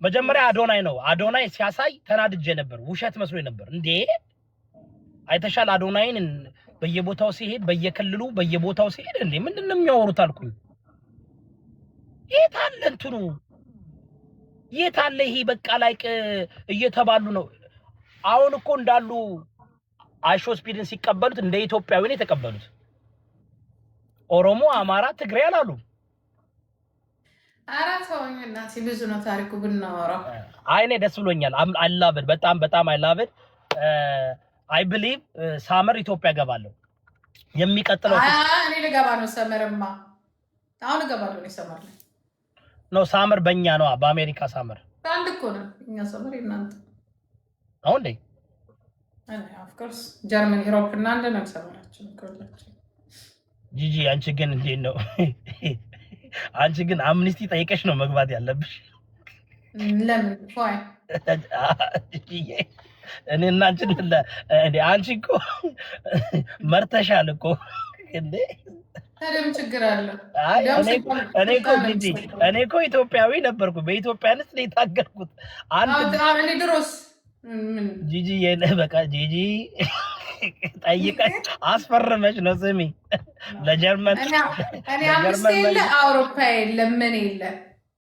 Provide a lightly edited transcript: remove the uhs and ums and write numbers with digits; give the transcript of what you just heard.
መጀመሪያ አዶናይ ነው አዶናይ ሲያሳይ ተናድጄ ነበር ውሸት መስሎኝ ነበር እንዴ አይተሻል አዶናይን በየቦታው ሲሄድ በየክልሉ በየቦታው ሲሄድ እንዴ ምንድነው የሚያወሩት አልኩኝ የታለ እንትኑ የታለ ይሄ በቃ ላይክ እየተባሉ ነው አሁን እኮ እንዳሉ አይሾ ስፒድን ሲቀበሉት እንደ ኢትዮጵያዊ ነው የተቀበሉት ኦሮሞ አማራ ትግሬ አላሉ አራተውኝ እናት ብዙ ነው ታሪኩ ብናወራው አይኔ ደስ ብሎኛል አይ ላቭ ኢት በጣም አይ ላቭ ኢት አይ ቢሊቭ ሳመር ኢትዮጵያ ገባለሁ የሚቀጥለው እኔ ልገባ ነው ሰመርማ አሁን ገባለሁ ነው ሰመር ነው ሳመር በእኛ ነው በአሜሪካ ሳመር አንድ እኮ ነው እኛ ሰመር እናንተ አሁን ላይ ኦፍ ኮርስ ጀርመን ዩሮፕ እና አንድ ነው ሰመራችን ኮላችን ጂጂ አንቺ ግን እንዴ ነው አንቺ ግን አምኒስቲ ጠይቀሽ ነው መግባት ያለብሽ ለምን ፋይ እኔና አንቺ እኮ መርተሻል እኮ እንዴ ታዲያ ችግር አለ እኔ እኮ ኢትዮጵያዊ ነበርኩ በኢትዮጵያንስ ነው የታገልኩት እኔ ድሮስ ጂጂ በቃ ጂጂ ጠይቀሽ አስፈረመሽ ነው ስሚ ለጀርመን እኔ አምስት የለ አውሮፓ የለ ምን የለ